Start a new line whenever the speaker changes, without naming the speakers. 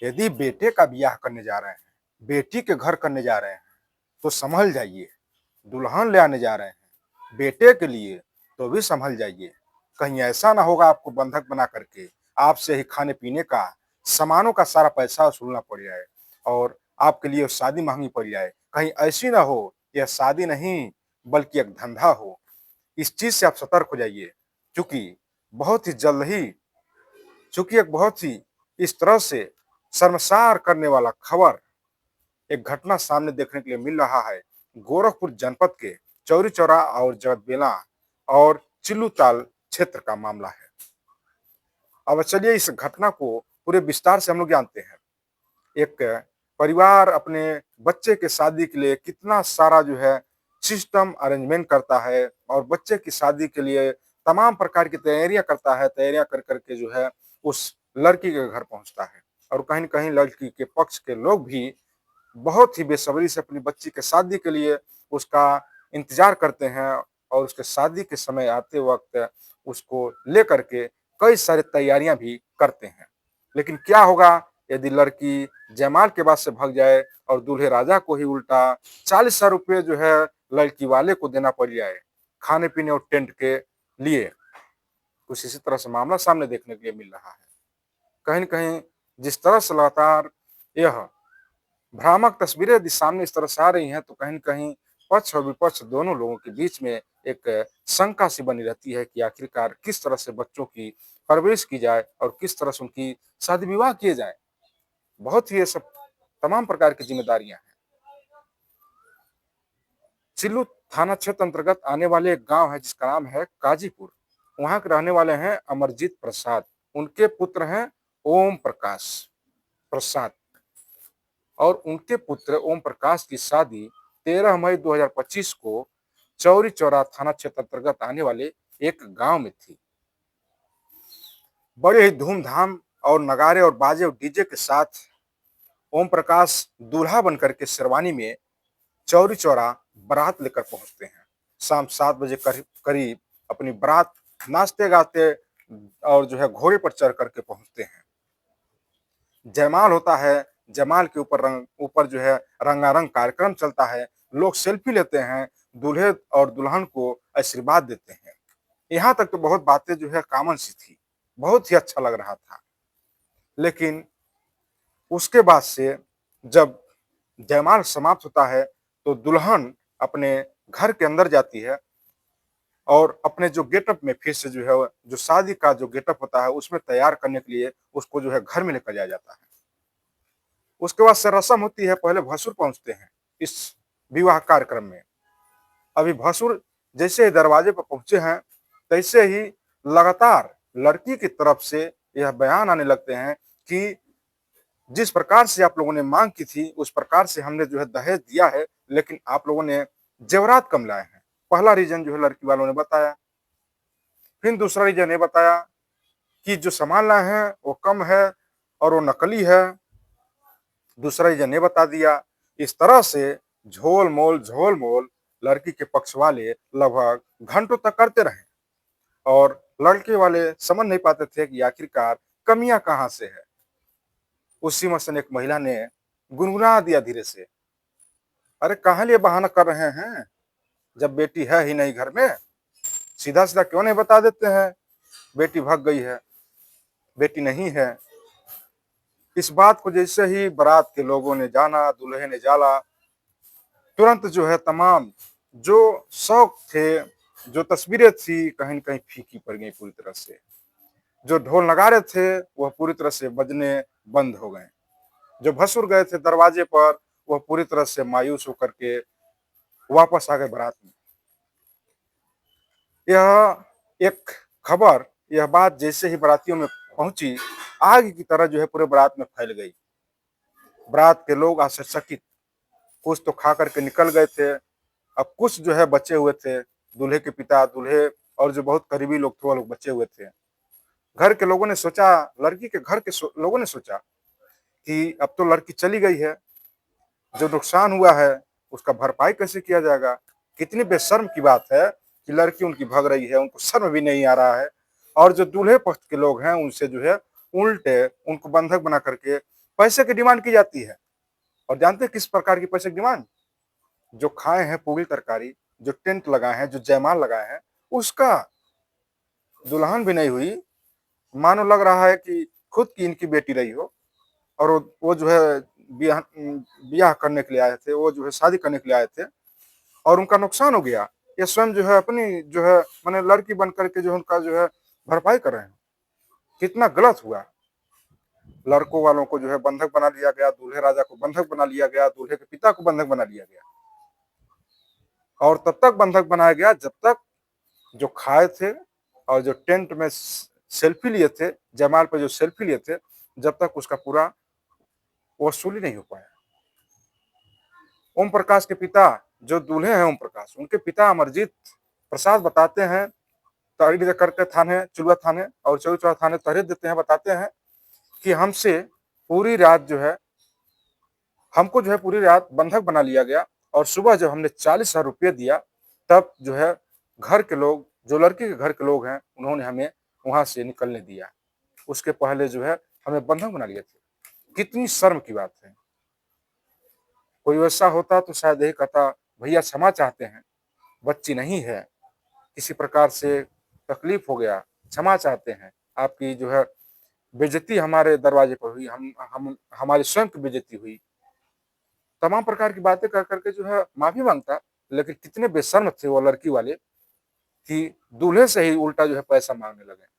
यदि बेटे का ब्याह करने जा रहे हैं, बेटी के घर करने जा रहे हैं, तो संभल जाइए। दुल्हन ले आने जा रहे हैं बेटे के लिए, तो भी संभल जाइए। कहीं ऐसा ना होगा आपको बंधक बना करके आपसे ही खाने पीने का, सामानों का सारा पैसा वसूलना पड़ जाए और आपके लिए शादी महंगी पड़ जाए। कहीं ऐसी ना हो यह शादी नहीं बल्कि एक धंधा हो। इस चीज से आप सतर्क हो जाइए, क्योंकि बहुत ही जल्द ही चूंकि एक बहुत ही इस तरह से शर्मसार करने वाला खबर, एक घटना सामने देखने के लिए मिल रहा है। गोरखपुर जनपद के चौरी चौरा और जगतबेला और चिल्लूताल क्षेत्र का मामला है। अब चलिए इस घटना को पूरे विस्तार से हम लोग जानते हैं। एक परिवार अपने बच्चे के शादी के लिए कितना सारा जो है सिस्टम अरेंजमेंट करता है और बच्चे की शादी के लिए तमाम प्रकार की तैयारियां करता है। तैयारियां कर करके जो है उस लड़की के घर पहुंचता है और कहीं न कहीं लड़की के पक्ष के लोग भी बहुत ही बेसब्री से अपनी बच्ची के शादी के लिए उसका इंतजार करते हैं और उसके शादी के समय आते वक्त उसको लेकर के कई सारी तैयारियां भी करते हैं। लेकिन क्या होगा यदि लड़की जयमाल के बाद से भाग जाए और दूल्हे राजा को ही उल्टा 40,000 रुपये जो है लड़की वाले को देना पड़ जाए खाने पीने और टेंट के लिए। कुछ इसी तरह से मामला सामने देखने के लिए मिल रहा है। कहीं न कहीं जिस तरह से लगातार यह भ्रामक तस्वीरें यदि सामने इस तरह से आ रही हैं, तो कहीं न कहीं पक्ष और विपक्ष दोनों लोगों के बीच में एक शंका सी बनी रहती है कि आखिरकार किस तरह से बच्चों की परवरिश की जाए और किस तरह से उनकी शादी विवाह किए जाएँ। बहुत ही ये सब तमाम प्रकार की ज़िम्मेदारियाँ हैं। सिल्लू थाना क्षेत्र अंतर्गत आने वाले एक गाँव है जिसका नाम है काजीपुर। वहाँ के रहने वाले हैं अमरजीत प्रसाद। उनके पुत्र हैं ओम प्रकाश प्रसाद और उनके पुत्र ओम प्रकाश की शादी 13 मई 2025 को चौरी चौरा थाना क्षेत्र अंतर्गत आने वाले एक गांव में थी। बड़े ही धूमधाम और नगाड़े और बाजे और डीजे के साथ ओम प्रकाश दूल्हा बनकर के शेरवानी में चौरी चौरा बारात लेकर पहुंचते हैं। शाम 7 बजे करीब करीब अपनी बारात नाचते गाते और जो है घोड़े पर चढ़ करके पहुंचते हैं। जयमाल होता है। जयमाल के ऊपर जो है रंगारंग कार्यक्रम चलता है। लोग सेल्फी लेते हैं, दूल्हे और दुल्हन को आशीर्वाद देते हैं। यहाँ तक तो बहुत बातें जो है कॉमन सी थी, बहुत ही अच्छा लग रहा था। लेकिन उसके बाद से जब जयमाल समाप्त होता है तो दुल्हन अपने घर के अंदर जाती है और अपने जो गेटअप में फिर से जो है जो शादी का जो गेटअप होता है उसमें तैयार करने के लिए उसको जो है घर में लेकर जाया जाता है। उसके बाद से रस्म होती है, पहले भसुर पहुंचते हैं इस विवाह कार्यक्रम में। अभी भसुर जैसे ही दरवाजे पर पहुंचे हैं तैसे ही लगातार लड़की की तरफ से यह बयान आने लगते हैं कि जिस प्रकार से आप लोगों ने मांग की थी उस प्रकार से हमने जो है दहेज दिया है, लेकिन आप लोगों ने जेवरात कम लाए हैं। पहला रीजन जो है लड़की वालों ने बताया। फिर दूसरा रीजन ये बताया कि जो सामान लाए हैं वो कम है और वो नकली है। दूसरा रीजन ये बता दिया। इस तरह से झोल मोल लड़की के पक्ष वाले लगभग घंटों तक करते रहे और लड़के वाले समझ नहीं पाते थे कि आखिरकार कमियां कहां से है। उसी में से एक महिला ने गुनगुना दिया धीरे से, अरे कहाँ लिए बहाना कर रहे हैं, जब बेटी है ही नहीं घर में, सीधा सीधा क्यों नहीं बता देते हैं बेटी भाग गई है, बेटी नहीं है। इस बात को जैसे ही बारात के लोगों ने जाना, दूल्हे ने जाना, तुरंत जो है तमाम जो शौक थे, जो तस्वीरें थी, कहीं न कहीं फीकी पड़ गई पूरी तरह से। जो ढोल नगाड़े थे वह पूरी तरह से बजने बंद हो गए। जो भसुर गए थे दरवाजे पर वह पूरी तरह से मायूस होकर के वापस आ गए बारात में। यह एक खबर, यह बात जैसे ही बारातियों में पहुंची, आग की तरह जो है पूरे बारात में फैल गई। बारात के लोग आश्चर्यचकित, कुछ तो खा करके निकल गए थे, अब कुछ जो है बचे हुए थे। दूल्हे के पिता, दूल्हे और जो बहुत करीबी लोग थे वो लोग बचे हुए थे। घर के लोगों ने सोचा, लड़की के घर के लोगों ने सोचा कि अब तो लड़की चली गई है, जो नुकसान हुआ है उसका भरपाई कैसे किया जाएगा। कितनी बेशर्म की बात है कि लड़की उनकी भाग रही है, उनको शर्म भी नहीं आ रहा है और जो दूल्हे पक्ष के लोग हैं उनसे जो है उल्टे उनको बंधक बना करके पैसे की डिमांड की जाती है। और जानते हैं किस प्रकार की पैसे की डिमांड? जो खाए हैं पूरी तरकारी, जो टेंट लगाए हैं, जो जयमाल लगाए हैं, उसका। दुल्हन भी नहीं हुई, मानो लग रहा है कि खुद की इनकी बेटी रही हो। और वो जो है ब्याह करने के लिए आए थे, वो जो है शादी करने के लिए आए थे, और उनका नुकसान हो गया। ये स्वयं जो है अपनी जो है माने लड़की बन करके जो है उनका जो है भरपाई कर रहे हैं। कितना गलत हुआ। लड़कों वालों को जो है बंधक बना लिया गया, दूल्हे राजा को बंधक बना लिया गया, दूल्हे के पिता को बंधक बना लिया गया। और तब तक बंधक बनाया गया जब तक जो खाए थे और जो टेंट में सेल्फी लिए थे, जयमाल पे जो सेल्फी लिए थे, जब तक उसका पूरा वसूली नहीं हो पाया। ओम प्रकाश के पिता जो दूल्हे हैं ओम प्रकाश, उनके पिता अमरजीत प्रसाद बताते हैं, तहरीर दे करके थाने चिलुआ थाने और चौचौरा थाने तहरीर देते हैं, बताते हैं कि हमसे पूरी रात जो है हमको जो है पूरी रात बंधक बना लिया गया, और सुबह जब हमने 40,000 रुपये दिया, तब जो है घर के लोग, जो लड़की के घर के लोग हैं, उन्होंने हमें वहां से निकलने दिया। उसके पहले जो है हमें बंधक बना लिए थे। कितनी शर्म की बात है। कोई वैसा होता तो शायद यही कहता, भैया क्षमा चाहते हैं, बच्ची नहीं है, किसी प्रकार से तकलीफ हो गया, क्षमा चाहते हैं, आपकी जो है बेइज्जती हमारे दरवाजे पर हुई, हम हमारी स्वयं की बेइज्जती हुई। तमाम प्रकार की बातें कर करके जो है माफी मांगता। लेकिन कितने बेशर्म थे वो लड़की वाले कि दूल्हे से ही उल्टा जो है पैसा मांगने लगे।